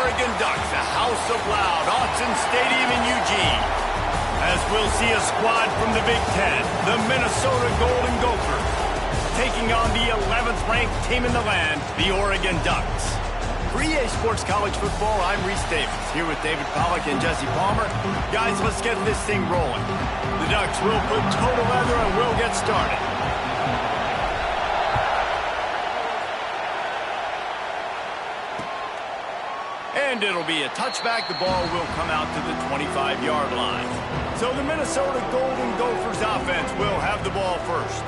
Oregon Ducks, a house of loud, Autzen Stadium in Eugene. As we'll see a squad from the Big Ten, the Minnesota Golden Gophers, taking on the 11th ranked team in the land, the Oregon Ducks. For EA Sports College Football, I'm Reese Davis, here with David Pollack and Jesse Palmer. Guys, let's get this thing rolling. The Ducks will put total leather and we'll get started. And it'll be a touchback. The ball will come out to the 25-yard line. So the Minnesota Golden Gophers offense will have the ball first.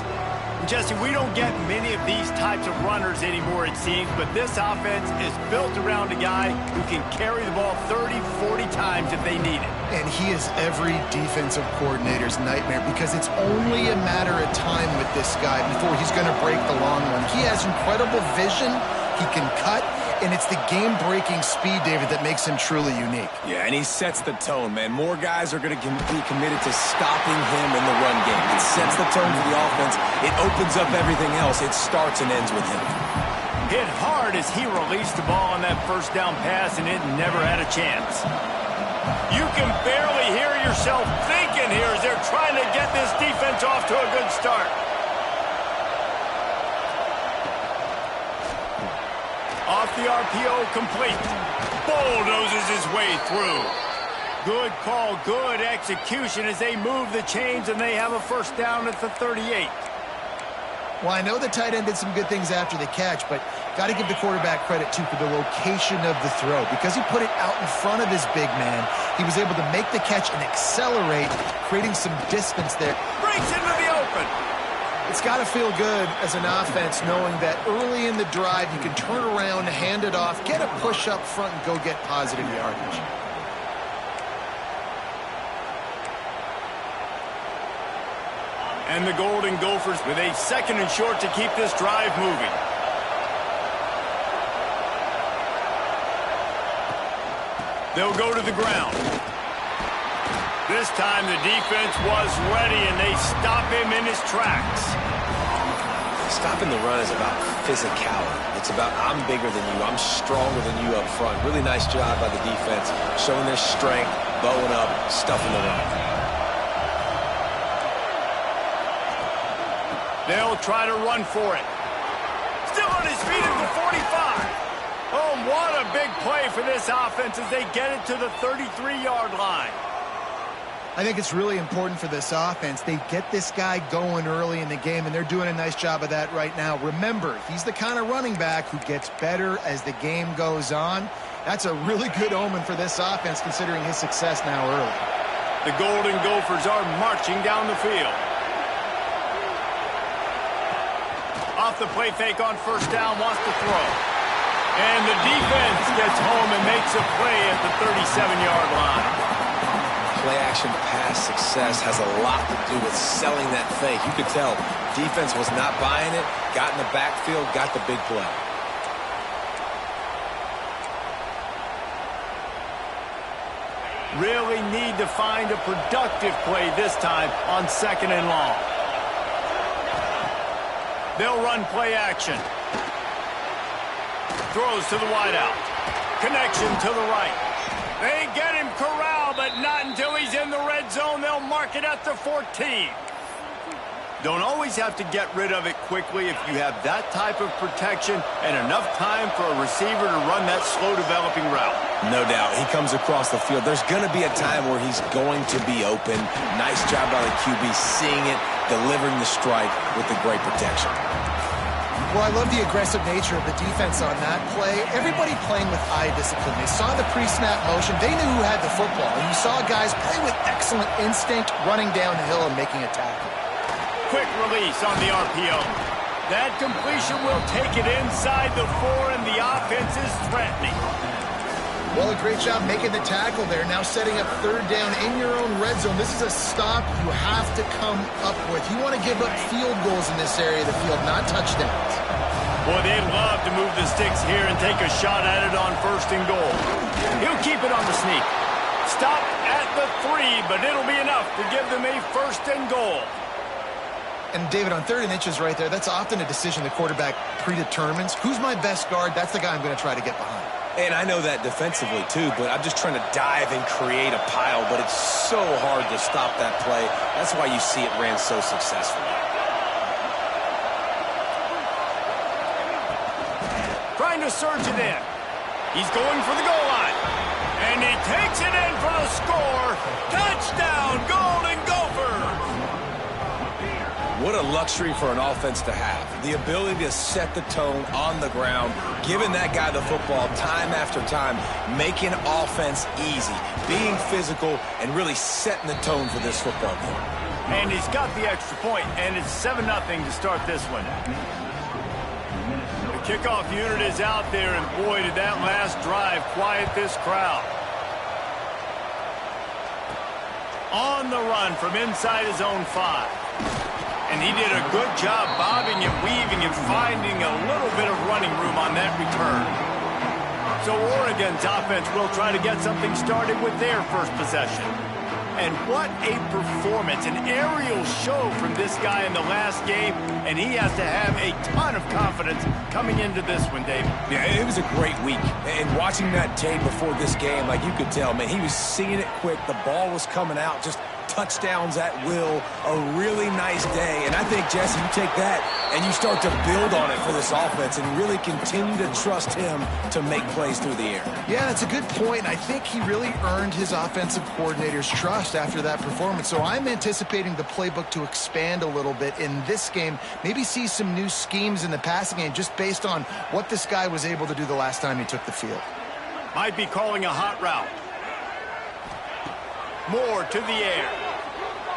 Jesse, we don't get many of these types of runners anymore, it seems, but this offense is built around a guy who can carry the ball 30, 40 times if they need it. And he is every defensive coordinator's nightmare because it's only a matter of time with this guy before he's going to break the long run. He has incredible vision. He can cut. And it's the game-breaking speed, David, that makes him truly unique. Yeah, and he sets the tone, man. More guys are going to be committed to stopping him in the run game. It sets the tone for the offense. It opens up everything else. It starts and ends with him. Hit hard as he released the ball on that first down pass, and it never had a chance. You can barely hear yourself thinking here as they're trying to get this defense off to a good start. Off the RPO, complete. Bulldozes his way through. Good call, good execution as they move the chains and they have a first down at the 38. Well, I know the tight end did some good things after the catch, but got to give the quarterback credit, too, for the location of the throw. Because he put it out in front of his big man, he was able to make the catch and accelerate, creating some distance there. Breaks into the open. It's got to feel good as an offense knowing that early in the drive you can turn around, hand it off, get a push up front, and go get positive yardage. And the Golden Gophers with a second and short to keep this drive moving. They'll go to the ground. This time the defense was ready, and they stop him in his tracks. Stopping the run is about physicality. It's about I'm bigger than you, I'm stronger than you up front. Really nice job by the defense, showing their strength, bowing up, stuffing the run. They'll try to run for it. Still on his feet at the 45. Oh, what a big play for this offense as they get it to the 33-yard line. I think it's really important for this offense. They get this guy going early in the game, and they're doing a nice job of that right now. Remember, he's the kind of running back who gets better as the game goes on. That's a really good omen for this offense, considering his success now early. The Golden Gophers are marching down the field. Off the play fake on first down, wants to throw. And the defense gets home and makes a play at the 37-yard line. Play-action pass success has a lot to do with selling that fake. You could tell defense was not buying it, got in the backfield, got the big play. Really need to find a productive play this time on second and long. They'll run play action. Throws to the wideout. Connection to the right. They get him corralled, but not until he's in the red zone. They'll mark it at the 14. Don't always have to get rid of it quickly if you have that type of protection and enough time for a receiver to run that slow-developing route. No doubt. He comes across the field. There's going to be a time where he's going to be open. Nice job by the QB seeing it, delivering the strike with the great protection. Well, I love the aggressive nature of the defense on that play. Everybody playing with eye discipline. They saw the pre-snap motion. They knew who had the football. And you saw guys play with excellent instinct, running down the hill and making a tackle. Quick release on the RPO. That completion will take it inside the 4, and the offense is threatening. Well, a great job making the tackle there. Now setting up third down in your own red zone. This is a stop you have to come up with. You want to give up field goals in this area of the field, not touchdowns. Boy, they'd love to move the sticks here and take a shot at it on first and goal. He'll keep it on the sneak. Stop at the 3, but it'll be enough to give them a first and goal. And, David, on 3rd and inches right there, that's often a decision the quarterback predetermines. Who's my best guard? That's the guy I'm going to try to get behind. And I know that defensively too, but I'm just trying to dive and create a pile, but it's so hard to stop that play. That's why you see it ran so successfully. Trying to surge it in. He's going for the goal line. And he takes it in for the score. Touchdown, Golden Gophers! What a luxury for an offense to have. The ability to set the tone on the ground, giving that guy the football time after time, making offense easy, being physical, and really setting the tone for this football game. And he's got the extra point, and it's 7-0 to start this one. The kickoff unit is out there, and boy, did that last drive quiet this crowd. On the run from inside his own 5. And he did a good job bobbing and weaving and finding a little bit of running room on that return. So Oregon's offense will try to get something started with their first possession. And what a performance, an aerial show from this guy in the last game, and he has to have a ton of confidence coming into this one, David. Yeah, it was a great week. And watching that tape before this game, like you could tell, man, he was seeing it quick. The ball was coming out, just touchdowns at will, a really nice day. And I think, Jesse, you take that and you start to build on it for this offense and really continue to trust him to make plays through the air. Yeah, that's a good point. I think he really earned his offensive coordinator's trust after that performance. So I'm anticipating the playbook to expand a little bit in this game, maybe see some new schemes in the passing game just based on what this guy was able to do the last time he took the field. Might be calling a hot route. Moore to the air.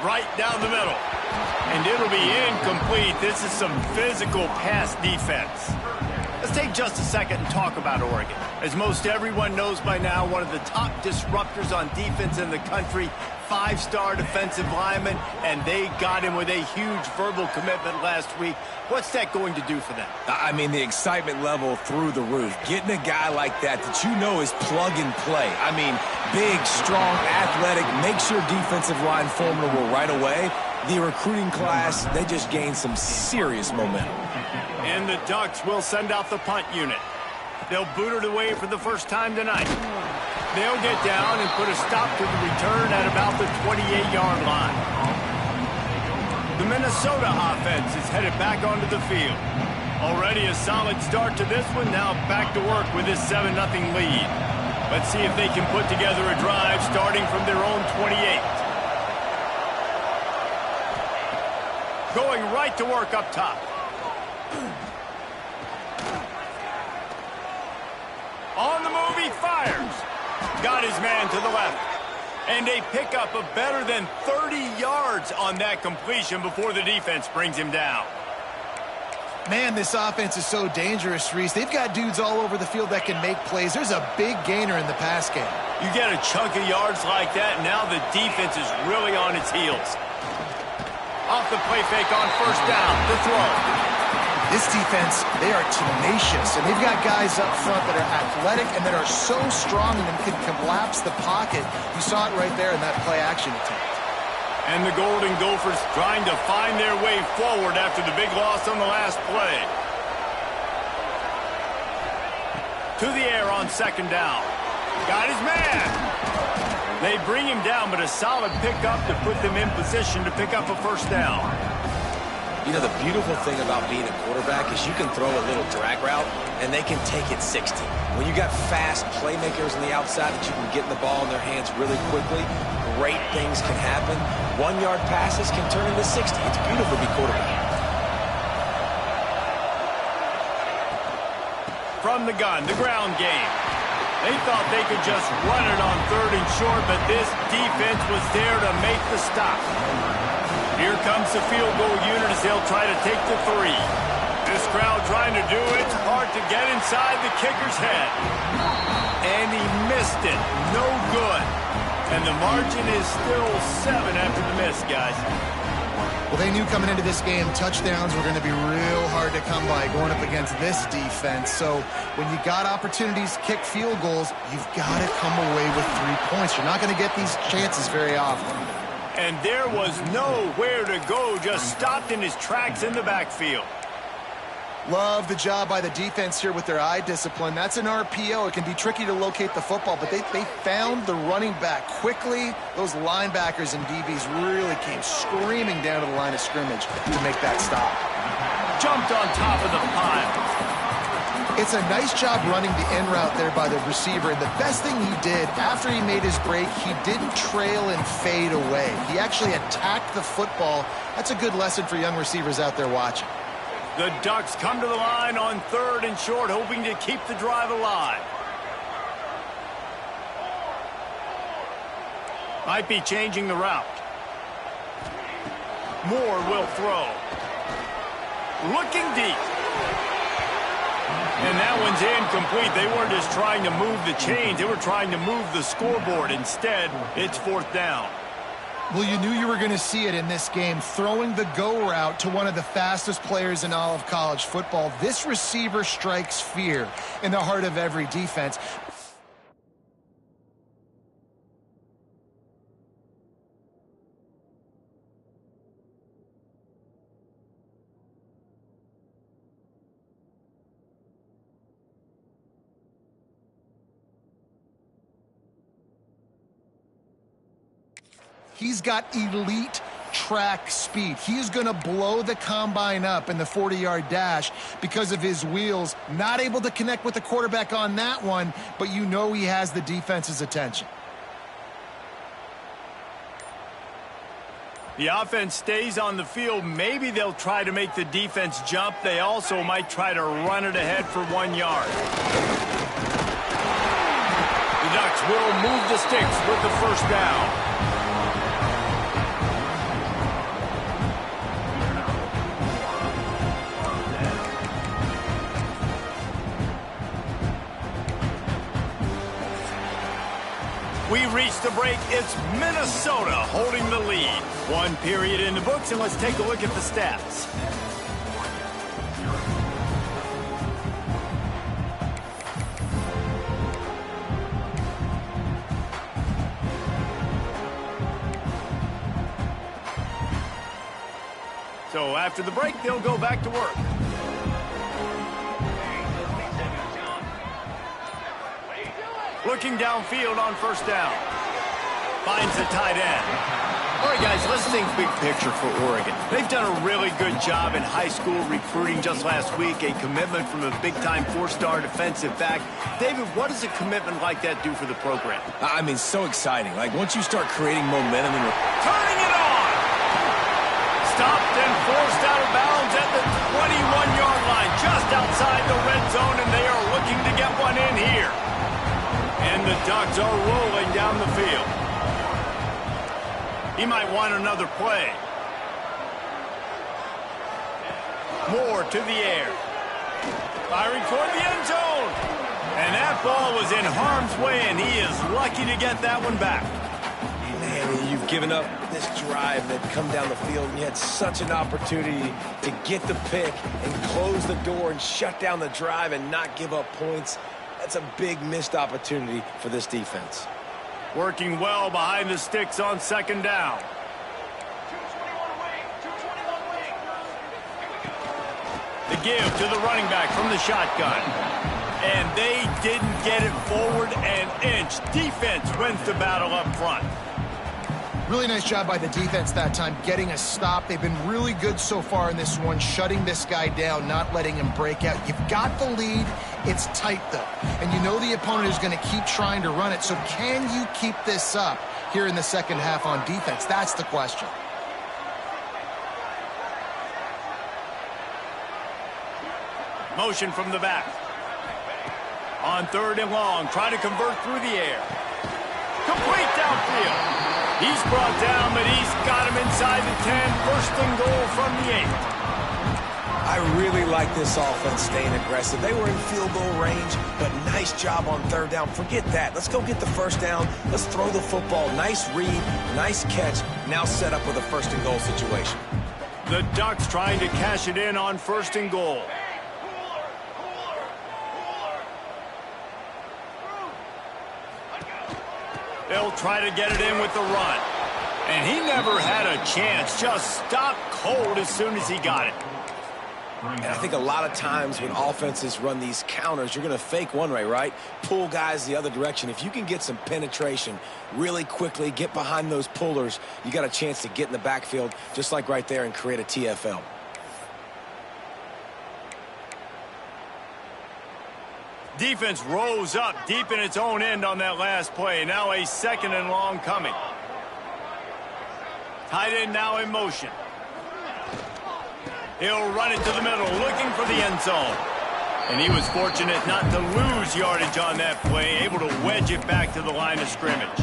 Right down the middle. And it'll be incomplete. This is some physical pass defense. Let's take just a second and talk about Oregon. As most everyone knows by now, one of the top disruptors on defense in the country, 5-star defensive lineman, and they got him with a huge verbal commitment last week. What's that going to do for them? I mean, the excitement level through the roof. Getting a guy like that you know is plug and play. I mean, big, strong, athletic, makes your defensive line formidable right away. The recruiting class, they just gained some serious momentum. And the Ducks will send out the punt unit. They'll boot it away for the first time tonight. They'll get down and put a stop to the return at about the 28-yard line. The Minnesota offense is headed back onto the field. Already a solid start to this one, now back to work with this 7-0 lead. Let's see if they can put together a drive starting from their own 28. Going right to work up top. On the move, he fires. Got his man to the left. And a pickup of better than 30 yards on that completion before the defense brings him down. Man, this offense is so dangerous, Reese. They've got dudes all over the field that can make plays. There's a big gainer in the pass game. You get a chunk of yards like that, and now the defense is really on its heels. Off the play fake on first down, the throw. This defense, they are tenacious, and they've got guys up front that are athletic and that are so strong and can collapse the pocket. You saw it right there in that play-action attempt. And the Golden Gophers trying to find their way forward after the big loss on the last play. To the air on second down. Got his man. They bring him down, but a solid pickup to put them in position to pick up a first down. You know, the beautiful thing about being a quarterback is you can throw a little drag route, and they can take it 60. When you got fast playmakers on the outside that you can get the ball in their hands really quickly, great things can happen. 1-yard passes can turn into 60. It's beautiful to be quarterback. From the gun, the ground game. They thought they could just run it on 3rd and short, but this defense was there to make the stop. Here comes the field goal unit as they'll try to take the 3. This crowd trying to do it. It's hard to get inside the kicker's head. And he missed it. No good. And the margin is still 7 after the miss, guys. Well, they knew coming into this game, touchdowns were going to be real hard to come by going up against this defense. So when you got opportunities to kick field goals, you've got to come away with 3 points. You're not going to get these chances very often. And there was nowhere to go, just stopped in his tracks in the backfield. Love the job by the defense here with their eye discipline. That's an RPO. It can be tricky to locate the football, but they found the running back quickly. Those linebackers and DBs really came screaming down to the line of scrimmage to make that stop. Jumped on top of the pile. It's a nice job running the end route there by the receiver. And the best thing he did after he made his break, he didn't trail and fade away. He actually attacked the football. That's a good lesson for young receivers out there watching. The Ducks come to the line on 3rd and short, hoping to keep the drive alive. Might be changing the route. Moore will throw. Looking deep. And that one's incomplete. They weren't just trying to move the chains. They were trying to move the scoreboard. Instead, it's 4th down. Well, you knew you were going to see it in this game, throwing the go route to one of the fastest players in all of college football. This receiver strikes fear in the heart of every defense. He's got elite track speed. He is going to blow the combine up in the 40-yard dash because of his wheels. Not able to connect with the quarterback on that one, but you know he has the defense's attention. The offense stays on the field. Maybe they'll try to make the defense jump. They also might try to run it ahead for 1 yard. The Ducks will move the sticks with the 1st down. We reach the break. It's Minnesota holding the lead. 1 period in the books, and let's take a look at the stats. So after the break, they'll go back to work. Looking downfield on 1st down. Finds the tight end. All right, guys, let's think big picture for Oregon. They've done a really good job in high school recruiting just last week, a commitment from a big-time 4-star defensive back. David, what does a commitment like that do for the program? I mean, so exciting. Like, once you start creating momentum and turning it on! Stopped and forced out of bounds at the 21-yard line, just outside the red zone, and they are looking to get one in here. And the Ducks are rolling down the field. He might want another play. Moore to the air. Firing toward the end zone. And that ball was in harm's way, and he is lucky to get that one back. Man, you've given up this drive that come down the field, and you had such an opportunity to get the pick and close the door and shut down the drive and not give up points. That's a big missed opportunity for this defense. Working well behind the sticks on 2nd down. The give to the running back from the shotgun. And they didn't get it forward an inch. Defense wins the battle up front. Really nice job by the defense that time, getting a stop. They've been really good so far in this one, shutting this guy down, not letting him break out. You've got the lead. It's tight, though. And you know the opponent is going to keep trying to run it. So can you keep this up here in the 2nd half on defense? That's the question. Motion from the back. On 3rd and long, try to convert through the air. Complete downfield. He's brought down, but he's got him inside the 10. 1st and goal from the 8. I really like this offense staying aggressive. They were in field goal range, but nice job on 3rd down. Forget that. Let's go get the 1st down. Let's throw the football. Nice read, nice catch. Now set up with a 1st and goal situation. The Ducks trying to cash it in on 1st and goal. They'll try to get it in with the run. And he never had a chance. Just stopped cold as soon as he got it. And I think a lot of times when offenses run these counters, you're going to fake one way, right? Pull guys the other direction. If you can get some penetration really quickly, get behind those pullers, you got a chance to get in the backfield, just like right there, and create a TFL. Defense rose up deep in its own end on that last play. Now a 2nd and long coming. Tight end now in motion. He'll run it to the middle, looking for the end zone. And he was fortunate not to lose yardage on that play, able to wedge it back to the line of scrimmage.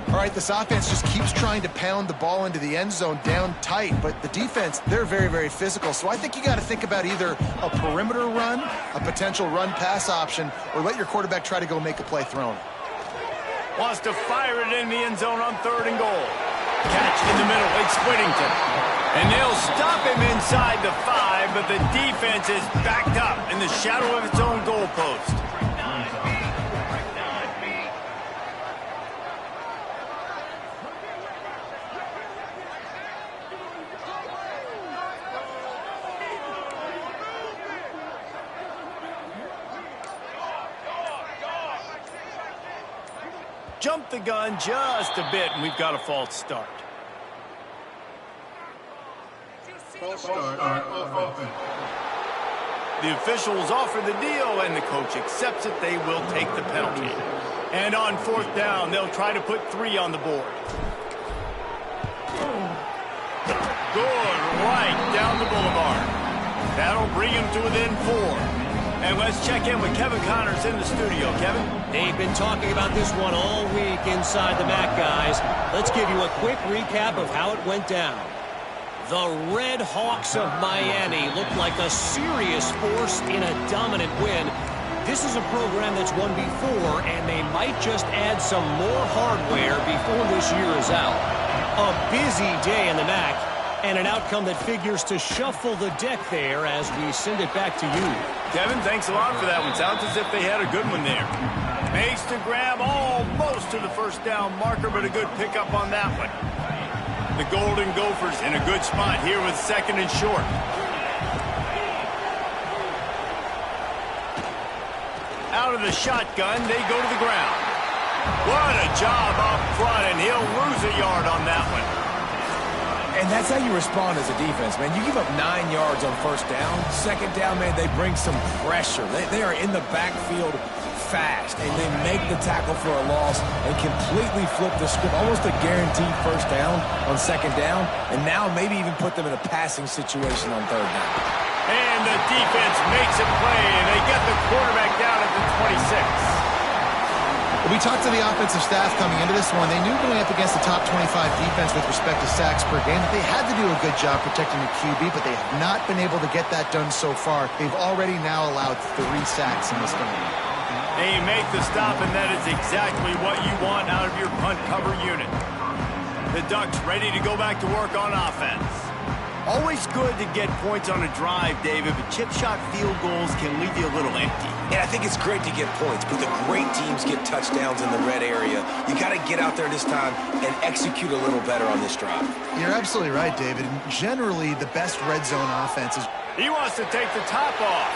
All right, this offense just keeps trying to pound the ball into the end zone down tight, but the defense, they're very, very physical. So I think you got to think about either a perimeter run, a potential run-pass option, or let your quarterback try to go make a play thrown. Wants to fire it in the end zone on 3rd and goal. Catch in the middle, it's Whittington. And they'll stop him inside the 5, but the defense is backed up in the shadow of its own goalpost. Jump the gun just a bit, and we've got a false start. The officials offer the deal, and the coach accepts it. They will take the penalty. And on 4th down, they'll try to put 3 on the board. Good, right down the boulevard. That'll bring him to within 4. And let's check in with Kevin Connors in the studio. Kevin? They've been talking about this one all week inside the MAC, guys. Let's give you a quick recap of how it went down. The Red Hawks of Miami looked like a serious force in a dominant win. This is a program that's won before, and they might just add some more hardware before this year is out. A busy day in the MAC, and an outcome that figures to shuffle the deck there as we send it back to you. Kevin, thanks a lot for that one. Sounds as if they had a good one there. Makes the grab almost to the 1st down marker, but a good pickup on that one. The Golden Gophers in a good spot here with 2nd and short. Out of the shotgun, they go to the ground. What a job up front, and he'll lose a yard on that one. And that's how you respond as a defense, man. You give up 9 yards on 1st down. 2nd down, man, they bring some pressure. They are in the backfield fast, and they make the tackle for a loss and completely flip the script. Almost a guaranteed 1st down on 2nd down, and now maybe even put them in a passing situation on 3rd down. And the defense makes a play, and they get the quarterback down at the 26. We talked to the offensive staff coming into this one. They knew going up against the top 25 defense with respect to sacks per game that they had to do a good job protecting the QB, but they have not been able to get that done so far. They've already now allowed 3 sacks in this game. They make the stop, and that is exactly what you want out of your punt cover unit. The Ducks ready to go back to work on offense. Always good to get points on a drive, David, but chip shot field goals can leave you a little empty. Yeah, I think it's great to get points, but the great teams get touchdowns in the red area. You got to get out there this time and execute a little better on this drive. You're absolutely right, David. And generally, the best red zone offenses. He wants to take the top off.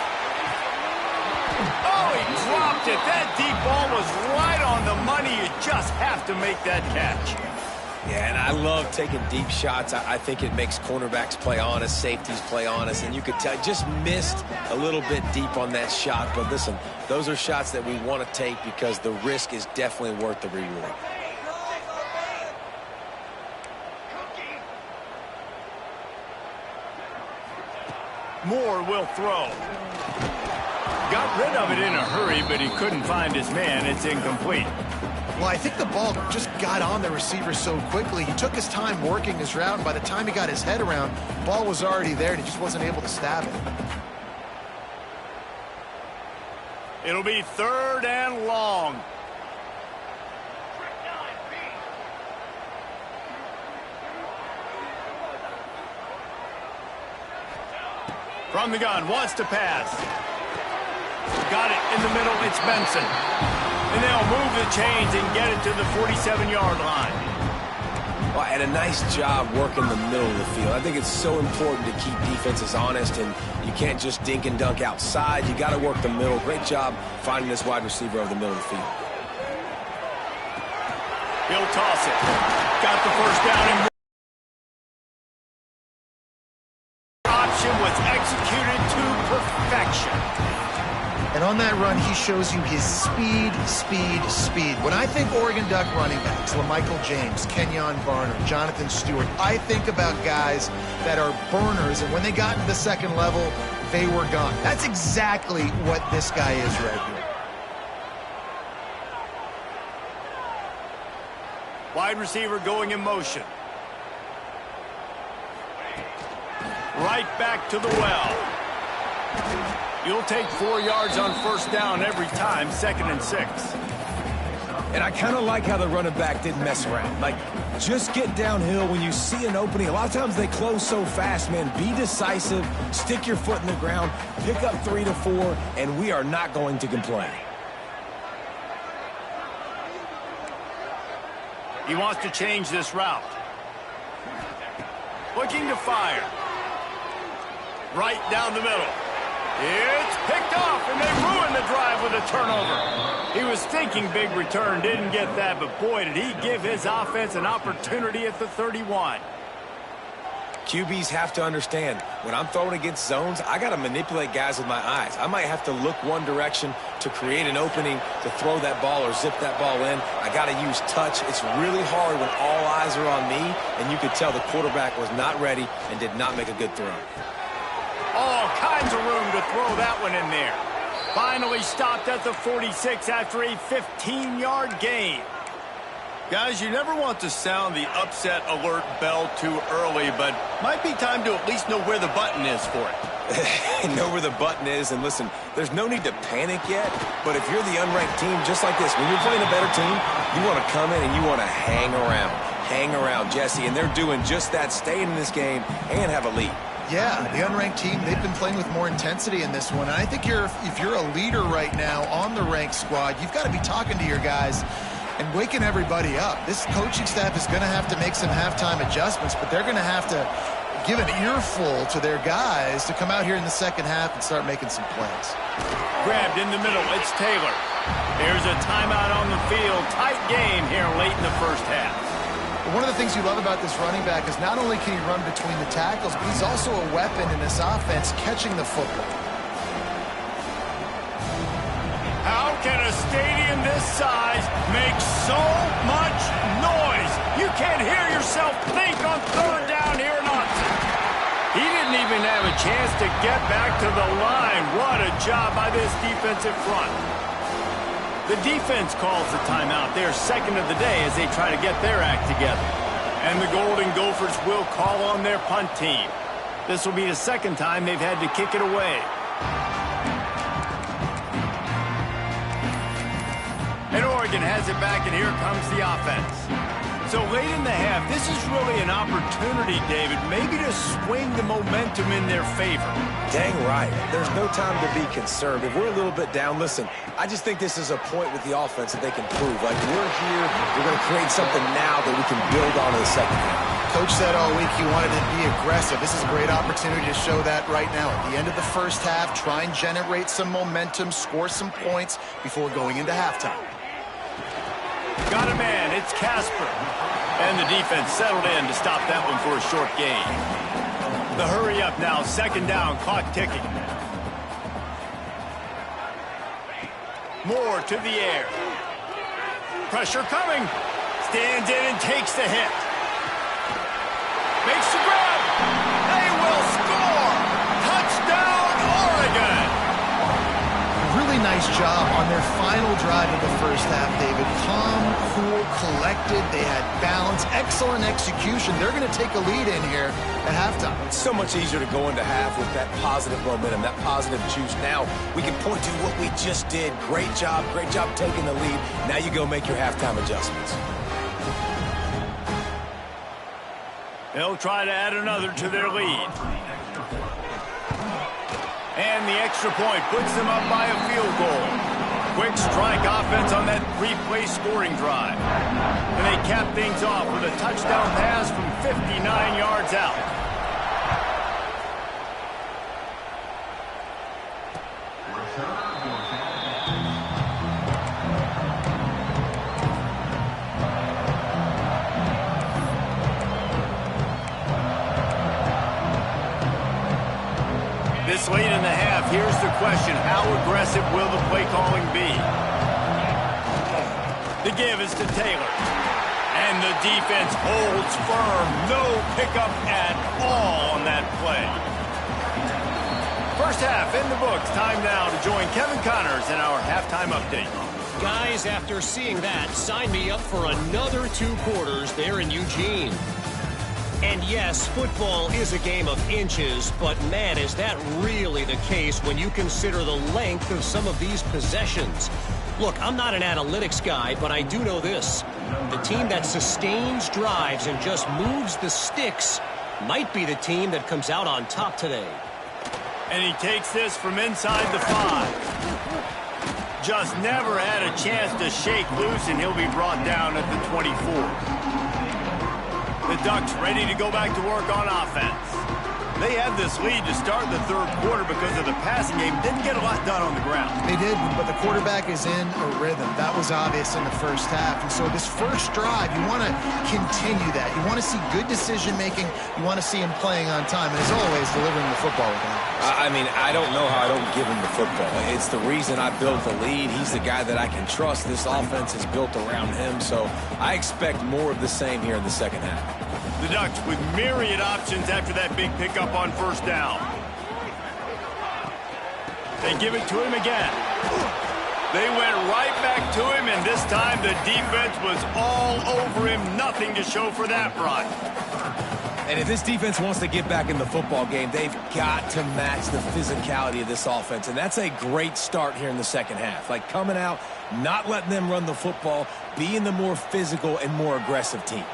Oh, he dropped it. That deep ball was right on the money. You just have to make that catch. Yeah, and I love taking deep shots. I think it makes cornerbacks play honest, safeties play honest, and you could tell just missed a little bit deep on that shot. But listen, those are shots that we want to take because the risk is definitely worth the reward. Moore will throw. Got rid of it in a hurry, but he couldn't find his man. It's incomplete. Well, I think the ball just got on the receiver so quickly. He took his time working his route, and by the time he got his head around, the ball was already there, and he just wasn't able to stab it. It'll be 3rd and long. From the gun, wants to pass. Got it in the middle, it's Benson. And they'll move the chains and get it to the 47-yard line. Well, and a nice job working the middle of the field. I think it's so important to keep defenses honest, and you can't just dink and dunk outside. You got to work the middle. Great job finding this wide receiver over the middle of the field. He'll toss it. Got the first down and option was executed to perfection. And on that run, he shows you his speed. When I think Oregon Duck running backs, LaMichael James, Kenyon Barner, Jonathan Stewart, I think about guys that are burners, and when they got into the second level, they were gone. That's exactly what this guy is right here. Wide receiver going in motion. Right back to the well. You'll take 4 yards on first down every time, 2nd and 6. And I kind of like how the running back didn't mess around. Like, just get downhill when you see an opening. A lot of times they close so fast, man. Be decisive, stick your foot in the ground, pick up 3 to 4, and we are not going to complain. He wants to change this route. Looking to fire. Right down the middle. It's picked off, and they ruined the drive with a turnover. He was thinking big return, didn't get that, but boy, did he give his offense an opportunity at the 31. QBs have to understand, when I'm throwing against zones, I got to manipulate guys with my eyes. I might have to look one direction to create an opening to throw that ball or zip that ball in. I got to use touch. It's really hard when all eyes are on me, and you could tell the quarterback was not ready and did not make a good throw. All kinds of room to throw that one in there. Finally stopped at the 46 after a 15-yard gain. Guys, you never want to sound the upset alert bell too early, but might be time to at least know where the button is for it. Know where the button is, and listen, there's no need to panic yet, but if you're the unranked team, just like this, when you're playing a better team, you want to come in and you want to hang around. Hang around, Jesse, and they're doing just that, staying in this game and have a lead. Yeah, the unranked team, they've been playing with more intensity in this one. And I think if you're a leader right now on the ranked squad, you've got to be talking to your guys and waking everybody up. This coaching staff is going to have to make some halftime adjustments, but they're going to have to give an earful to their guys to come out here in the second half and start making some plays. Grabbed in the middle, it's Taylor. There's a timeout on the field. Tight game here late in the first half. One of the things you love about this running back is not only can he run between the tackles, but he's also a weapon in this offense catching the football. How can a stadium this size make so much noise? You can't hear yourself think on third down here in Austin. He didn't even have a chance to get back to the line. What a job by this defensive front. The defense calls the timeout. They're second of the day as they try to get their act together. And the Golden Gophers will call on their punt team. This will be the second time they've had to kick it away. And Oregon has it back, and here comes the offense. So late in the half, this is really an opportunity, David, maybe to swing the momentum in their favor. Dang right. There's no time to be concerned. If we're a little bit down, listen, I just think this is a point with the offense that they can prove. Like, we're here, we're going to create something now that we can build on in the second half. Coach said all week he wanted to be aggressive. This is a great opportunity to show that right now. At the end of the first half, try and generate some momentum, score some points before going into halftime. Got a man, it's Casper. And the defense settled in to stop that one for a short gain. The hurry up now, second down, clock ticking. Moore to the air. Pressure coming. Stands in and takes the hit. Makes the grab. They will score. Touchdown, Oregon. Really nice job on their final drive of the first half, David. Calm, cool, collected. They had balance, excellent execution. They're going to take a lead in here at halftime. It's so much easier to go into half with that positive momentum, that positive juice. Now we can point to what we just did. Great job taking the lead. Now you go make your halftime adjustments. They'll try to add another to their lead. And the extra point puts them up by a field goal. quick strike offense on that three-play scoring drive. And they cap things off with a touchdown pass from 59 yards out. This late in the half, here's the question. How aggressive will the play calling be? The give is to Taylor. And the defense holds firm. No pickup at all on that play. First half in the books. Time now to join Kevin Connors in our halftime update. Guys, after seeing that, sign me up for another 2 quarters there in Eugene. And yes, football is a game of inches, but man, is that really the case when you consider the length of some of these possessions. Look, I'm not an analytics guy, but I do know this. The team that sustains drives and just moves the sticks might be the team that comes out on top today. And he takes this from inside the 5. Just never had a chance to shake loose, and he'll be brought down at the 24. The Ducks ready to go back to work on offense. They had this lead to start the third quarter because of the passing game. Didn't get a lot done on the ground. They did, but the quarterback is in a rhythm. That was obvious in the first half. And so this first drive, you want to continue that. You want to see good decision-making. You want to see him playing on time. And as always, delivering the football with him. I mean, I don't know how I don't give him the football. It's the reason I built the lead. He's the guy that I can trust. This offense is built around him. So I expect more of the same here in the second half. The Ducks with myriad options after that big pickup on first down. They give it to him again. They went right back to him, and this time the defense was all over him. Nothing to show for that run. And if this defense wants to get back in the football game, they've got to match the physicality of this offense. And that's a great start here in the second half. Like coming out, not letting them run the football, being the more physical and more aggressive team.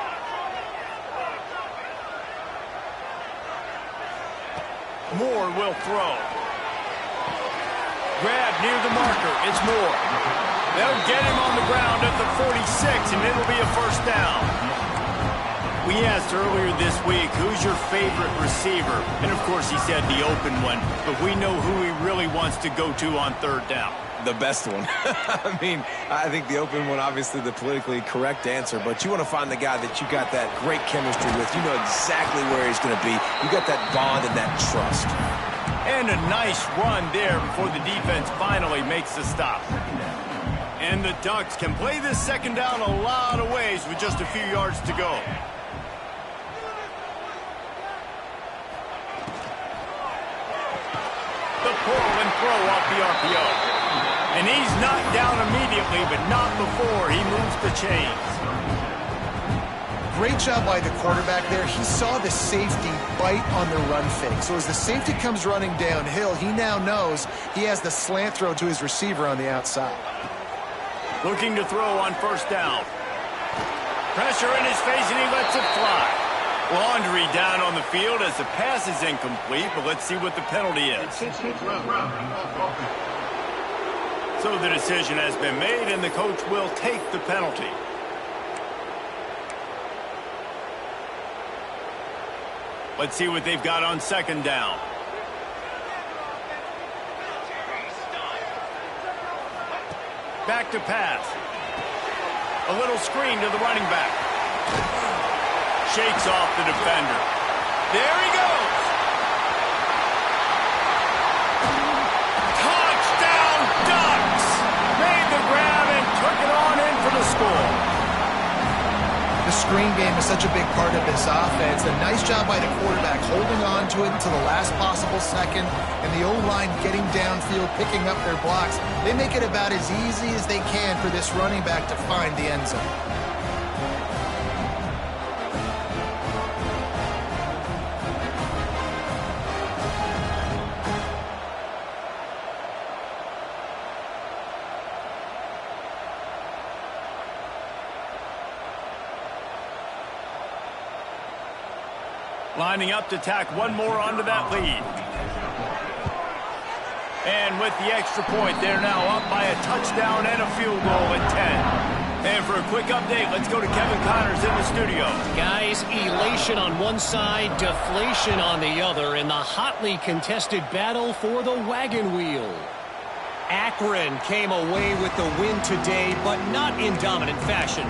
Moore will throw. Grab near the marker. It's Moore. They'll get him on the ground at the 46, and it'll be a first down. We asked earlier this week, who's your favorite receiver? And, of course, he said the open one, but we know who he really wants to go to on third down. The best one. I mean, I think the open one, obviously the politically correct answer, but you want to find the guy that you got that great chemistry with. You know exactly where he's going to be. You got that bond and that trust. And a nice run there before the defense finally makes the stop. And the Ducks can play this second down a lot of ways with just a few yards to go. The pull and throw off the RPO. And he's knocked down immediately, but not before he moves the chains. Great job by the quarterback there. He saw the safety bite on the run fake. So as the safety comes running downhill, he now knows he has the slant throw to his receiver on the outside. Looking to throw on first down. Pressure in his face, and he lets it fly. Laundry down on the field as the pass is incomplete, but let's see what the penalty is. So the decision has been made, and the coach will take the penalty. Let's see what they've got on second down. Back to pass. A little screen to the running back. Shakes off the defender. There he goes. Touchdown, Ducks! Made the grab and took it on in for the score. The screen game is such a big part of this offense. A nice job by the quarterback holding on to it until the last possible second, and the O-line getting downfield, picking up their blocks. They make it about as easy as they can for this running back to find the end zone. Lining up to tack one more onto that lead. And with the extra point, they're now up by a touchdown and a field goal at 10. And for a quick update, let's go to Kevin Connors in the studio. Guys, elation on one side, deflation on the other in the hotly contested battle for the wagon wheel. Akron came away with the win today, but not in dominant fashion.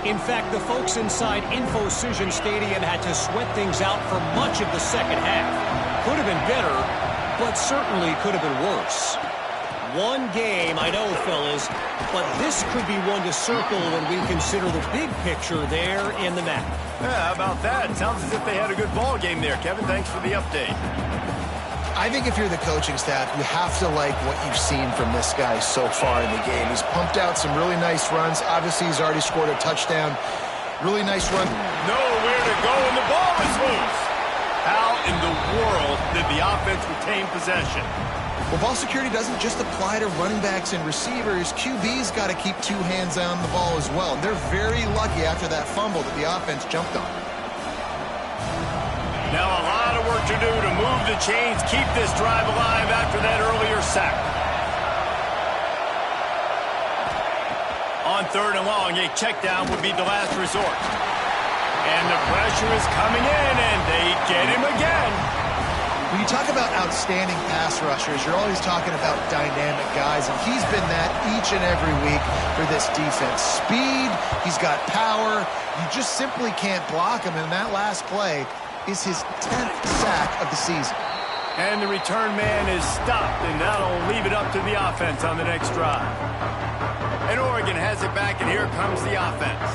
In fact, the folks inside InfoCision Stadium had to sweat things out for much of the second half. Could have been better, but certainly could have been worse. One game, I know, fellas, but this could be one to circle when we consider the big picture there in the map. Yeah, how about that? Sounds as if they had a good ball game there. Kevin, thanks for the update. I think if you're the coaching staff, you have to like what you've seen from this guy so far in the game. He's pumped out some really nice runs. Obviously, he's already scored a touchdown. Really nice run. Nowhere to go, and the ball is loose. How in the world did the offense retain possession? Well, ball security doesn't just apply to running backs and receivers. QB's got to keep two hands on the ball as well. And they're very lucky after that fumble that the offense jumped on. Now a lot of work to do to move the chains, keep this drive alive after that earlier sack. On 3rd and long, a check down would be the last resort. And the pressure is coming in, and they get him again. When you talk about outstanding pass rushers, you're always talking about dynamic guys, and he's been that each and every week for this defense. Speed, he's got power. You just simply can't block him, and that last play is his 10th sack of the season. And the return man is stopped, and that'll leave it up to the offense on the next drive. And Oregon has it back, and here comes the offense.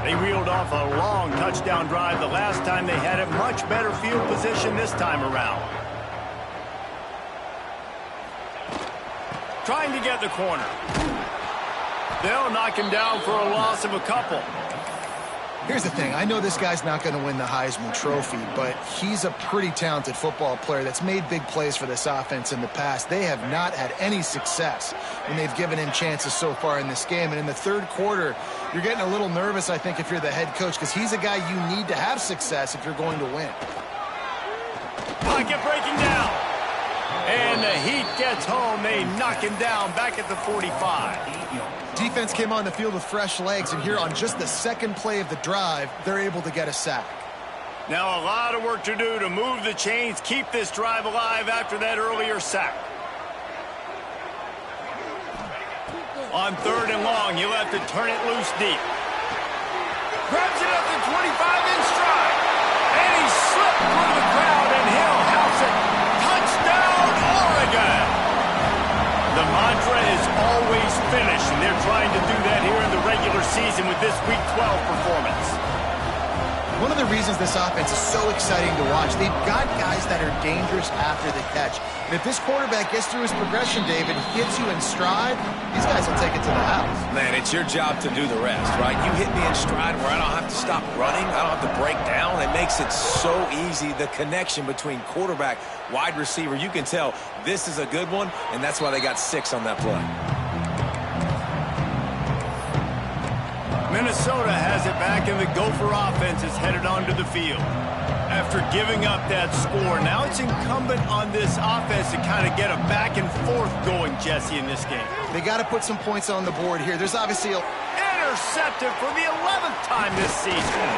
They reeled off a long touchdown drive the last time they had a much better field position this time around. Trying to get the corner. They'll knock him down for a loss of a couple. Here's the thing. I know this guy's not going to win the Heisman Trophy, but he's a pretty talented football player that's made big plays for this offense in the past. They have not had any success when they've given him chances so far in this game. And in the third quarter, you're getting a little nervous, I think, if you're the head coach, because he's a guy you need to have success if you're going to win. Pocket breaking down. And the Heat gets home. They knock him down back at the 45. Defense came on the field with fresh legs, and here on just the second play of the drive, they're able to get a sack. Now a lot of work to do to move the chains, keep this drive alive after that earlier sack. On 3rd and long, you'll have to turn it loose deep. Grabs it at the 25 in stride. And he slipped through the crowd, and he'll house it. Touchdown, Oregon! The mantra is always finish, and they're trying to do that here in the regular season with this Week 12 performance. One of the reasons this offense is so exciting to watch, they've got guys that are dangerous after the catch. And if this quarterback gets through his progression, David, hits you in stride, these guys will take it to the house. Man, it's your job to do the rest, right? You hit me in stride where I don't have to stop running. I don't have to break down. It makes it so easy, the connection between quarterback, wide receiver. You can tell this is a good one, and that's why they got 6 on that play. Minnesota has it back, and the Gopher offense is headed onto the field. After giving up that score, now it's incumbent on this offense to kind of get a back and forth going, Jesse, in this game. They got to put some points on the board here. There's obviously a... Intercepted for the 11th time this season.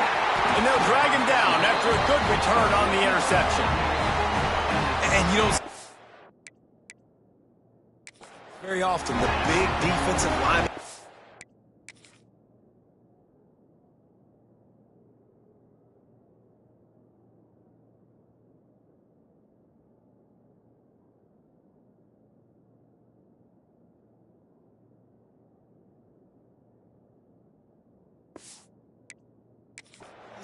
And they'll drag him down after a good return on the interception. And you know, very often the big defensive line.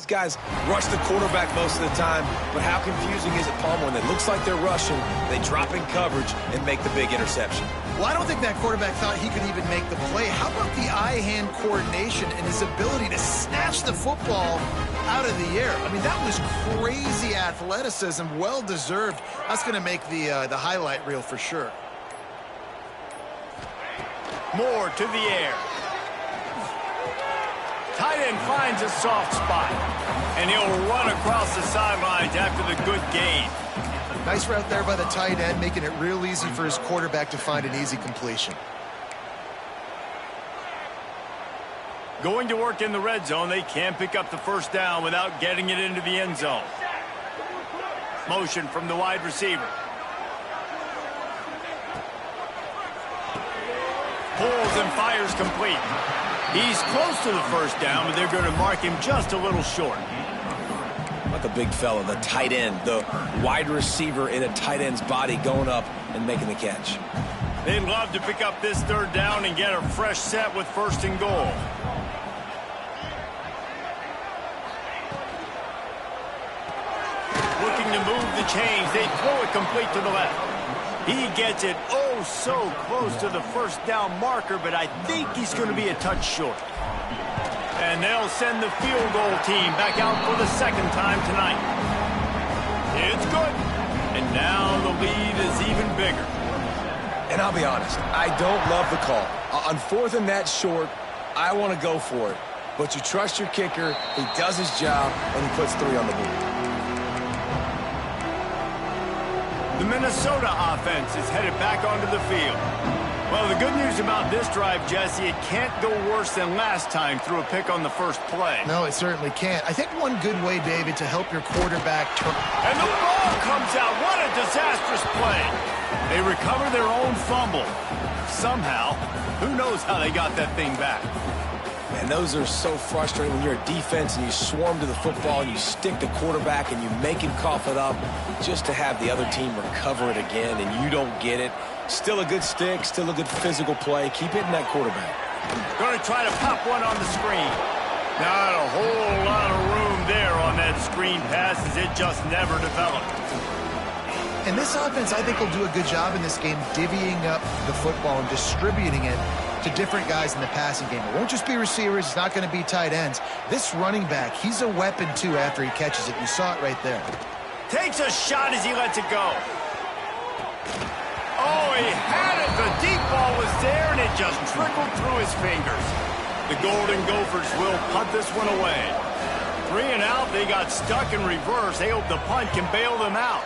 Guys rush the quarterback most of the time, but how confusing is it, Palmer, when it looks like they're rushing, they drop in coverage and make the big interception? Well, I don't think that quarterback thought he could even make the play. How about the eye-hand coordination and his ability to snatch the football out of the air? I mean, that was crazy athleticism, well-deserved. That's going to make the highlight reel for sure. More to the air. Tight end finds a soft spot, and he'll run across the sidelines after the good gain. Nice route there by the tight end, making it real easy for his quarterback to find an easy completion. Going to work in the red zone, they can't pick up the first down without getting it into the end zone. Motion from the wide receiver. Pulls and fires complete. He's close to the first down, but they're going to mark him just a little short. What the big fella, the tight end, the wide receiver in a tight end's body going up and making the catch. They'd love to pick up this third down and get a fresh set with first and goal. Looking to move the chains. They throw it complete to the left. He gets it oh so close to the first down marker, but I think he's going to be a touch short. And they'll send the field goal team back out for the second time tonight. It's good. And now the lead is even bigger. And I'll be honest, I don't love the call. On fourth and that short, I want to go for it. But you trust your kicker, he does his job, and he puts 3 on the board. The Minnesota offense is headed back onto the field. Well, the good news about this drive, Jesse, it can't go worse than last time through a pick on the first play. No, it certainly can't. I think one good way, David, to help your quarterback turn... And the ball comes out. What a disastrous play. They recover their own fumble. Somehow, who knows how they got that thing back. And those are so frustrating when you're a defense and you swarm to the football and you stick the quarterback and you make him cough it up just to have the other team recover it again and you don't get it. Still a good stick, still a good physical play. Keep hitting that quarterback. Going to try to pop one on the screen. Not a whole lot of room there on that screen pass as it just never developed. And this offense, I think, will do a good job in this game divvying up the football and distributing it to different guys in the passing game. It won't just be receivers. It's not going to be tight ends. This running back, he's a weapon, too, after he catches it. You saw it right there. Takes a shot as he lets it go. Oh, he had it. The deep ball was there, and it just trickled through his fingers. The Golden Gophers will punt this one away. 3 and out. They got stuck in reverse. They hope the punt can bail them out.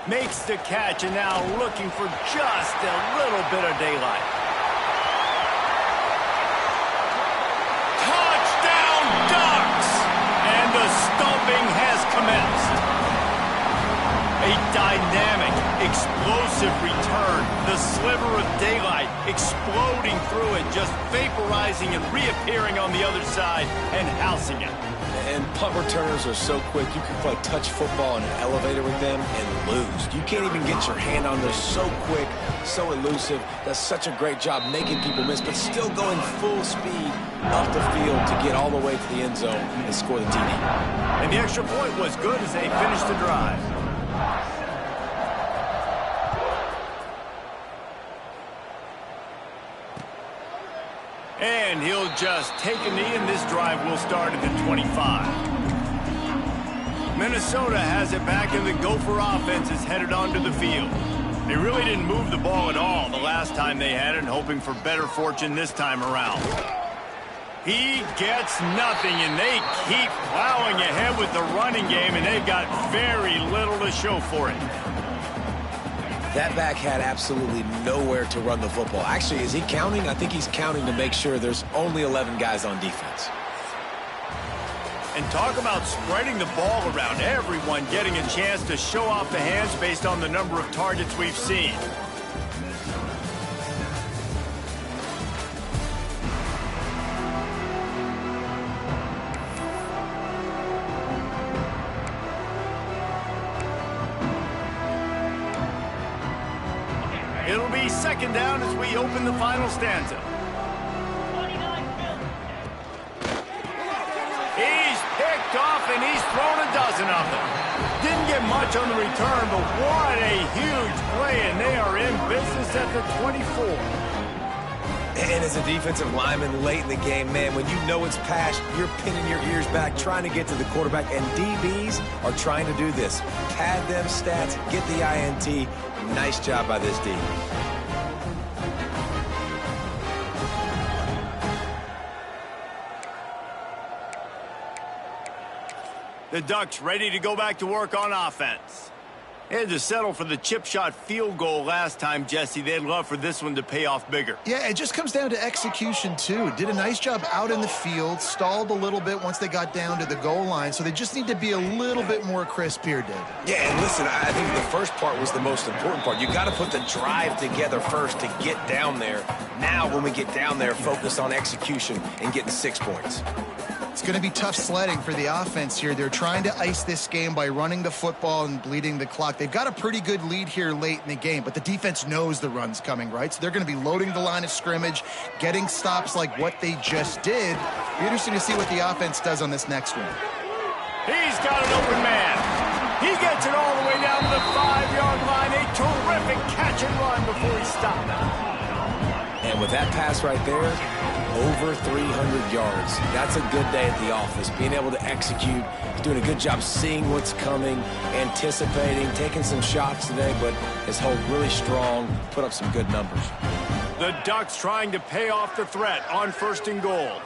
Makes the catch, and now looking for just a little bit of daylight. Touchdown, Ducks! And the stomping has commenced. A dynamic, explosive return. The sliver of daylight exploding through it, just vaporizing and reappearing on the other side and housing it. And punt returners are so quick. You can play touch football in an elevator with them and lose. You can't even get your hand on there. So quick, so elusive. Does such a great job making people miss, but still going full speed up the field to get all the way to the end zone and score the TD. And the extra point was good as they finished the drive. And he'll just take a knee, and this drive will start at the 25. Minnesota has it back, and the Gopher offense is headed onto the field. They really didn't move the ball at all the last time they had it, hoping for better fortune this time around. He gets nothing, and they keep plowing ahead with the running game, and they've got very little to show for it. That back had absolutely nowhere to run the football. Actually, is he counting? I think he's counting to make sure there's only 11 guys on defense. And talk about spreading the ball around. Everyone getting a chance to show off the hands based on the number of targets we've seen. It'll be second down as we open the final stanza. He's picked off, and he's thrown a dozen of them. Didn't get much on the return, but what a huge play, and they are in business at the 24. And as a defensive lineman late in the game, man, when you know it's past, you're pinning your ears back, trying to get to the quarterback, and DBs are trying to do this. Pad them stats, get the INT. Nice job by this D. The Ducks ready to go back to work on offense. They had to settle for the chip shot field goal last time, Jesse. They'd love for this one to pay off bigger. Yeah, it just comes down to execution, too. Did a nice job out in the field, stalled a little bit once they got down to the goal line, so they just need to be a little bit more crisp here, David. Yeah, and listen, I think the first part was the most important part. You got to put the drive together first to get down there. Now, when we get down there, focus on execution and getting 6 points. It's going to be tough sledding for the offense here. They're trying to ice this game by running the football and bleeding the clock. They've got a pretty good lead here late in the game, but the defense knows the run's coming, right? So they're going to be loading the line of scrimmage, getting stops like what they just did. Be interesting to see what the offense does on this next one. He's got an open man. He gets it all the way down to the 5-yard line. A terrific catch and run before he stopped. And with that pass right there, over 300 yards. That's a good day at the office. Being able to execute, he's doing a good job seeing what's coming, anticipating, taking some shots today, but has held really strong, put up some good numbers. The Ducks trying to pay off the threat on 1st and goal.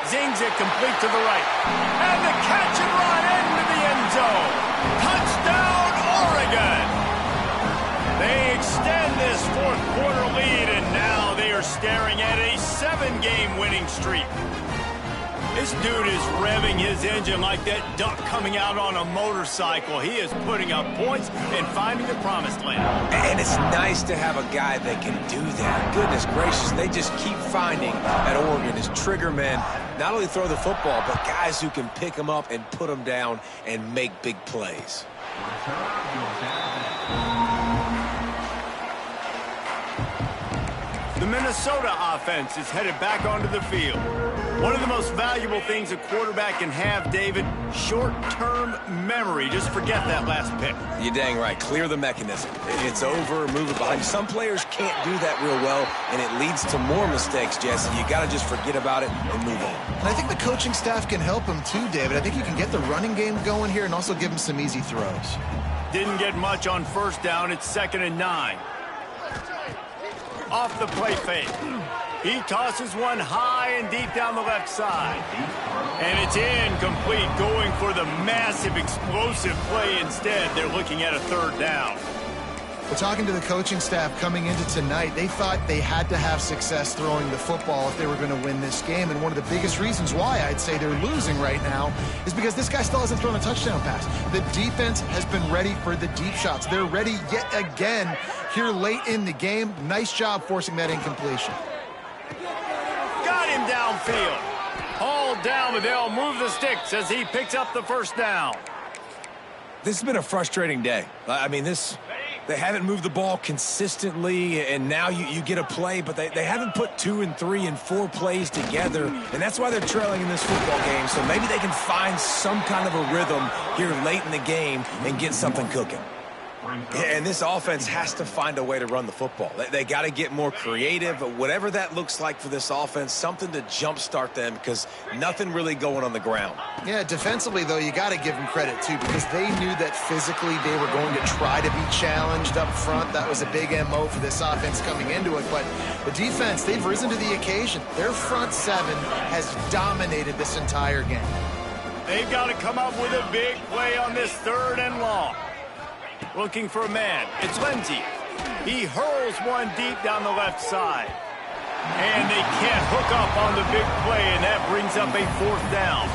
Zings it complete to the right. And the catch and run into the end zone. Touchdown, Oregon! They extend this 4th quarter lead, and now they are staring at a 7-game winning streak. This dude is revving his engine like that duck coming out on a motorcycle. He is putting up points and finding the promised land. And it's nice to have a guy that can do that. Goodness gracious, they just keep finding at Oregon as trigger men, not only throw the football, but guys who can pick them up and put them down and make big plays. The Minnesota offense is headed back onto the field. One of the most valuable things a quarterback can have, David, short-term memory. Just forget that last pick. You're dang right. Clear the mechanism. It's over, move it behind. Some players can't do that real well, and it leads to more mistakes, Jesse. You got to just forget about it and move on. And I think the coaching staff can help him too, David. I think you can get the running game going here and also give him some easy throws. Didn't get much on 1st down. It's 2nd and 9. Off the play fake. He tosses one high and deep down the left side. And it's incomplete, going for the massive, explosive play instead. They're looking at a 3rd down. We're talking to the coaching staff coming into tonight. They thought they had to have success throwing the football if they were going to win this game. And one of the biggest reasons why I'd say they're losing right now is because this guy still hasn't thrown a touchdown pass. The defense has been ready for the deep shots. They're ready yet again here late in the game. Nice job forcing that incompletion. Got him downfield. Hauled down, but they'll move the sticks as he picks up the 1st down. This has been a frustrating day. I mean, they haven't moved the ball consistently, and now you get a play, but they haven't put 2 and 3 and 4 plays together, and that's why they're trailing in this football game. So maybe they can find some kind of a rhythm here late in the game and get something cooking. And this offense has to find a way to run the football. They got to get more creative, whatever that looks like for this offense, something to jumpstart them, because nothing really going on the ground. Yeah, defensively, though, you got to give them credit, too, because they knew that physically they were going to try to be challenged up front. That was a big MO for this offense coming into it. But the defense, they've risen to the occasion. Their front 7 has dominated this entire game. They've got to come up with a big play on this 3rd and long. Looking for a man. It's Lindsey. He hurls one deep down the left side. And they can't hook up on the big play, and that brings up a 4th down.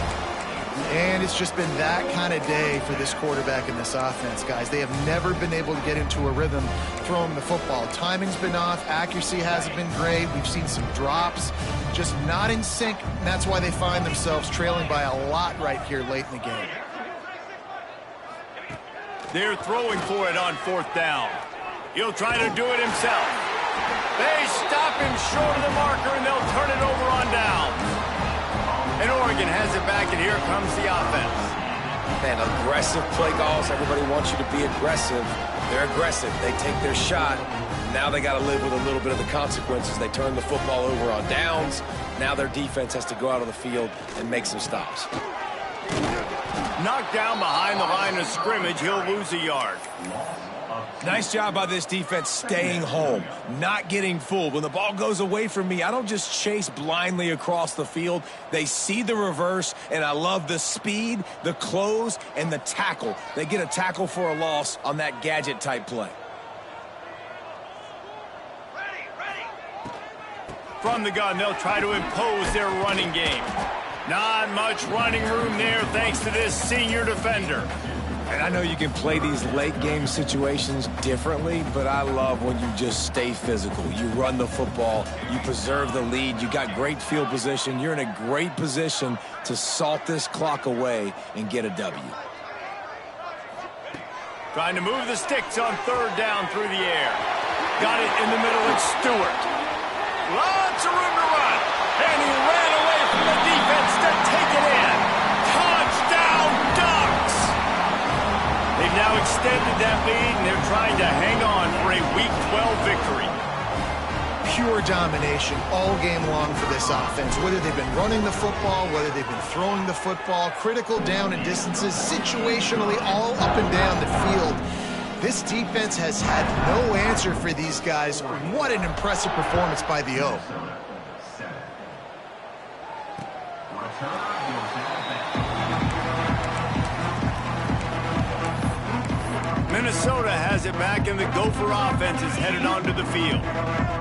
And it's just been that kind of day for this quarterback and this offense, guys. They have never been able to get into a rhythm throwing the football. Timing's been off. Accuracy hasn't been great. We've seen some drops. Just not in sync, and that's why they find themselves trailing by a lot right here late in the game. They're throwing for it on 4th down. He'll try to do it himself. They stop him short of the marker, and they'll turn it over on down. And Oregon has it back, and here comes the offense. Man, aggressive play calls. Everybody wants you to be aggressive. They're aggressive. They take their shot. Now they got to live with a little bit of the consequences. They turn the football over on downs. Now their defense has to go out on the field and make some stops. Knocked down behind the line of scrimmage, he'll lose a yard. Nice job by this defense staying home, not getting fooled. When the ball goes away from me, I don't just chase blindly across the field. They see the reverse, and I love the speed, the close, and the tackle. They get a tackle for a loss on that gadget-type play. From the gun, they'll try to impose their running game. Not much running room there thanks to this senior defender. And I know you can play these late-game situations differently, but I love when you just stay physical. You run the football, you preserve the lead, you got great field position, you're in a great position to salt this clock away and get a W. Trying to move the sticks on third down through the air. Got it in the middle, it's Stewart. Lots of room to run. And he ran away from the defense to take it in. Touchdown, Ducks! They've now extended that lead, and they're trying to hang on for a Week 12 victory. Pure domination all game long for this offense. Whether they've been running the football, whether they've been throwing the football, critical down and distances, situationally all up and down the field. This defense has had no answer for these guys. What an impressive performance by the O. Minnesota has it back, and the Gopher offense is headed onto the field.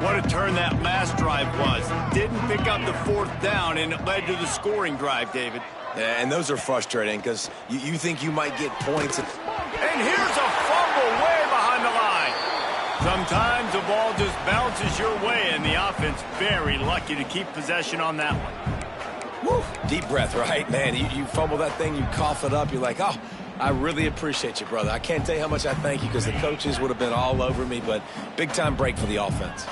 What a turn that last drive was. Didn't pick up the fourth down, and it led to the scoring drive, David. Yeah, and those are frustrating because you think you might get points. And here's a fumble way behind the line. Sometimes the ball just bounces your way, and the offense very lucky to keep possession on that one. Woo. Deep breath, right? Man, you fumble that thing, you cough it up, you're like, oh, I really appreciate you, brother. I can't tell you how much I thank you because the coaches would have been all over me, but big-time break for the offense.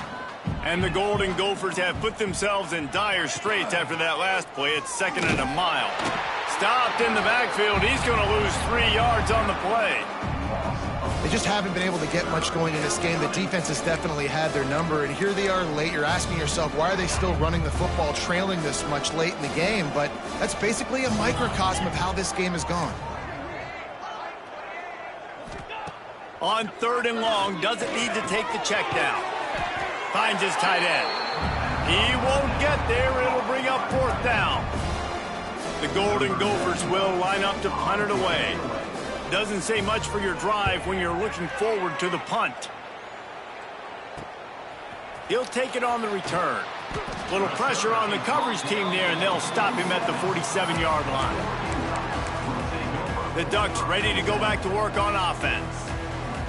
And the Golden Gophers have put themselves in dire straits after that last play. It's 2nd and a mile. Stopped in the backfield. He's going to lose 3 yards on the play. They just haven't been able to get much going in this game. The defense has definitely had their number, and here they are late. You're asking yourself, why are they still running the football, trailing this much late in the game? But that's basically a microcosm of how this game has gone. On 3rd and long, doesn't need to take the check down. Finds his tight end. He won't get there. It'll bring up 4th down. The Golden Gophers will line up to punt it away. Doesn't say much for your drive when you're looking forward to the punt. He'll take it on the return. Little pressure on the coverage team there, and they'll stop him at the 47-yard line. The Ducks ready to go back to work on offense.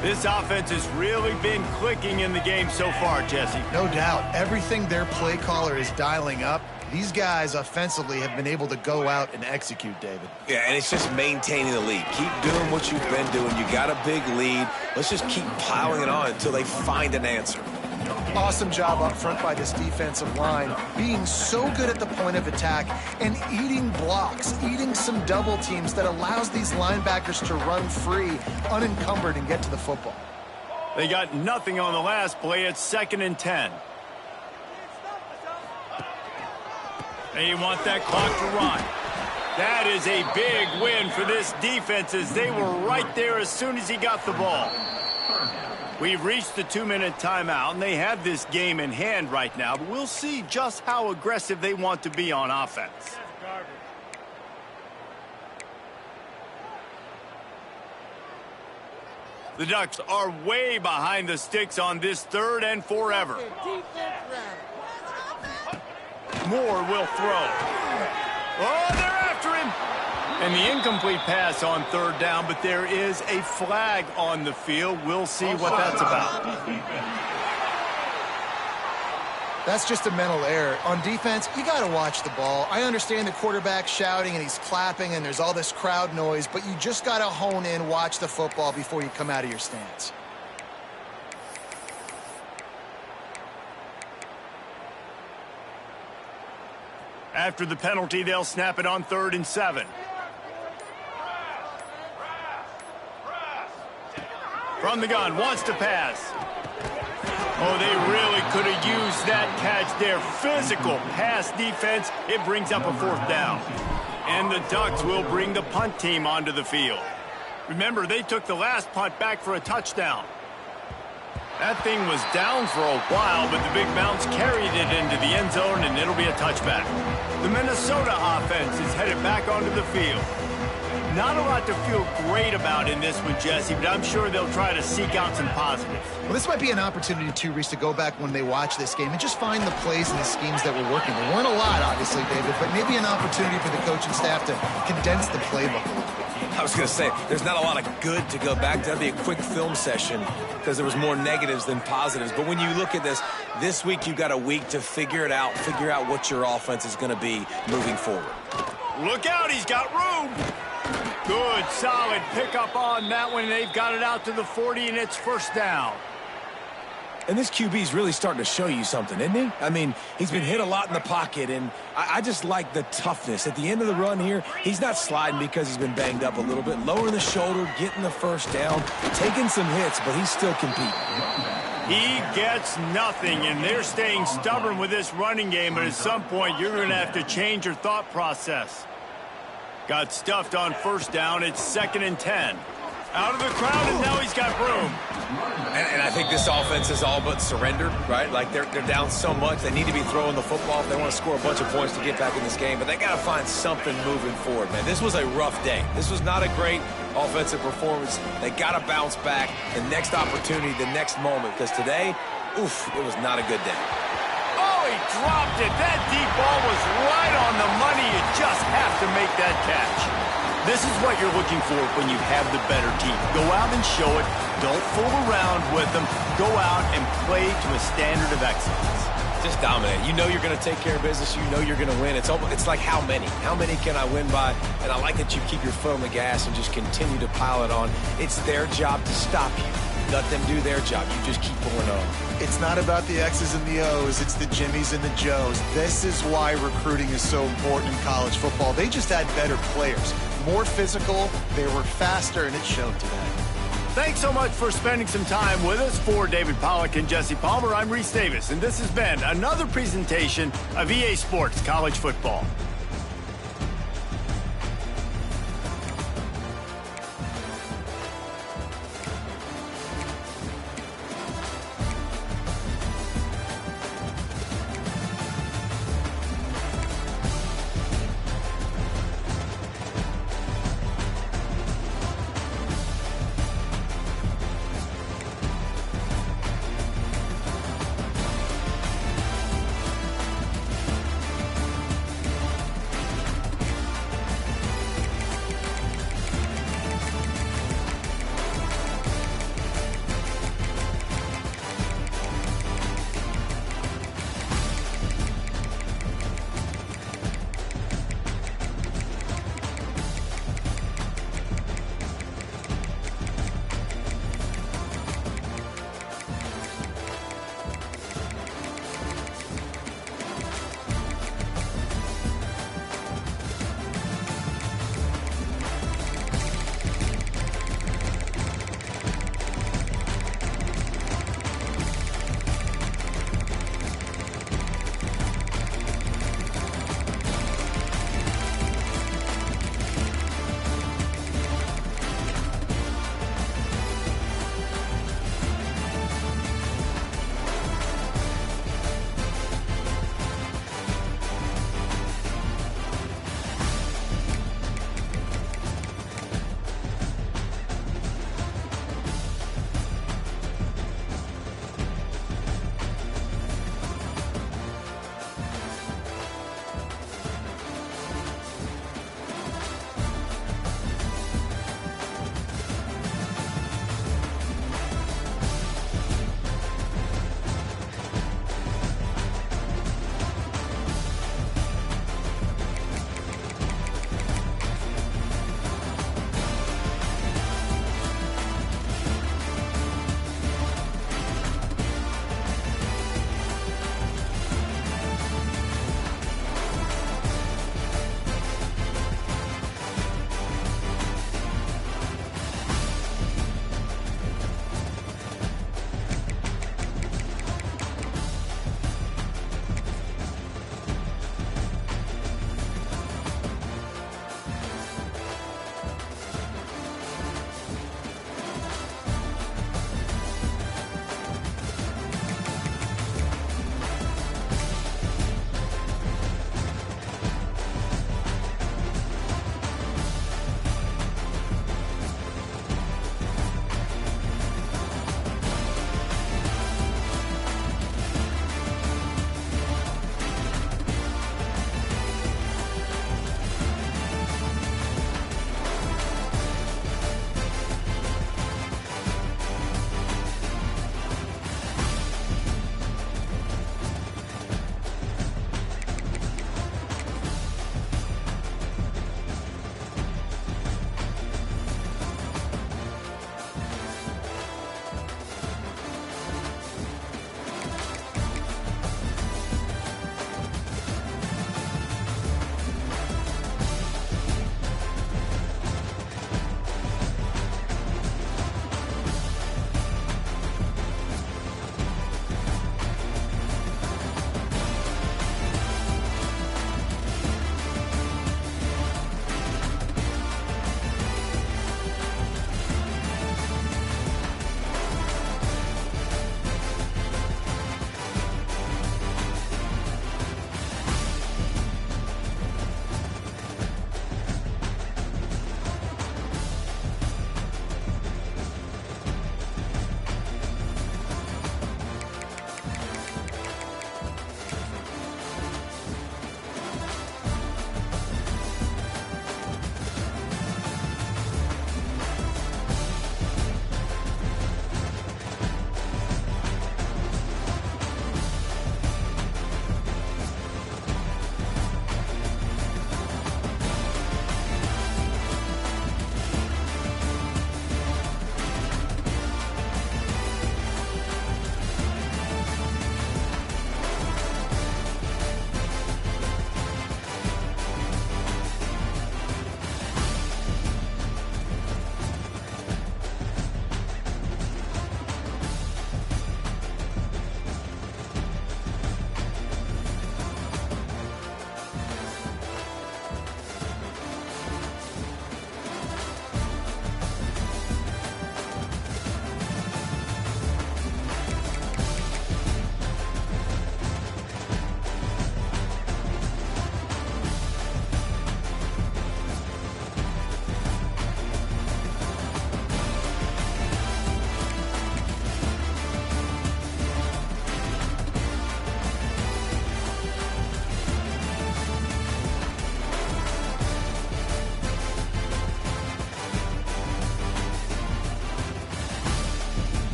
This offense has really been clicking in the game so far, Jesse. No doubt. Everything their play caller is dialing up, these guys offensively have been able to go out and execute, David. Yeah, and it's just maintaining the lead. Keep doing what you've been doing. You got a big lead. Let's just keep piling it on until they find an answer. Awesome job up front by this defensive line, being so good at the point of attack and eating blocks, eating some double teams that allows these linebackers to run free, unencumbered, and get to the football. They got nothing on the last play. It's 2nd and 10. They want that clock to run. That is a big win for this defense as they were right there as soon as he got the ball. We've reached the 2-minute timeout, and they have this game in hand right now, but we'll see just how aggressive they want to be on offense. The Ducks are way behind the sticks on this 3rd and forever. Moore will throw. Oh, they're after him. And the incomplete pass on 3rd down, but there is a flag on the field. We'll see what that's about. That's just a mental error. On defense, you got to watch the ball. I understand the quarterback shouting and he's clapping and there's all this crowd noise, but you just got to hone in, watch the football before you come out of your stance. After the penalty, they'll snap it on 3rd and 7. From the gun, wants to pass. Oh, they really could have used that catch there. Physical pass defense. It brings up a 4th down. And the Ducks will bring the punt team onto the field. Remember, they took the last punt back for a touchdown. That thing was down for a while, but the big bounce carried it into the end zone, and it'll be a touchback. The Minnesota offense is headed back onto the field. Not a lot to feel great about in this one, Jesse, but I'm sure they'll try to seek out some positives. Well, this might be an opportunity, too, Reese, to go back when they watch this game and just find the plays and the schemes that were working. There weren't a lot, obviously, David, but maybe an opportunity for the coaching staff to condense the playbook a little bit. I was going to say, there's not a lot of good to go back to. That'd be a quick film session because there was more negatives than positives. But when you look at this week you've got a week to figure it out, figure out what your offense is going to be moving forward. Look out, he's got room. Good, solid pickup on that one. They've got it out to the 40, and it's first down. And this QB's really starting to show you something, isn't he? I mean, he's been hit a lot in the pocket, and I just like the toughness. At the end of the run here, he's not sliding because he's been banged up a little bit. Lowering the shoulder, getting the first down, taking some hits, but he's still competing. He gets nothing, and they're staying stubborn with this running game, but at some point, you're going to have to change your thought process. Got stuffed on first down. It's 2nd and 10. Out of the crowd, and now he's got room. And I think this offense is all but surrendered, right? Like, they're down so much. They need to be throwing the football if they want to score a bunch of points to get back in this game. But they got to find something moving forward, man. This was a rough day. This was not a great offensive performance. They got to bounce back. The next opportunity, the next moment. Because today, oof, it was not a good day. Oh, he dropped it. That deep ball was right on the money. You just have to make that catch. This is what you're looking for when you have the better team. Go out and show it. Don't fool around with them. Go out and play to a standard of excellence. Just dominate. You know you're going to take care of business. You know you're going to win. It's like how many? How many can I win by? And I like that you keep your foot on the gas and just continue to pile it on. It's their job to stop you. Let them do their job. You just keep going on. It's not about the X's and the O's. It's the Jimmies and the Joes. This is why recruiting is so important in college football. They just had better players. More physical, they were faster, and it showed today. Thanks so much for spending some time with us. For David Pollack and Jesse Palmer, I'm Reese Davis, and this has been another presentation of EA Sports College Football.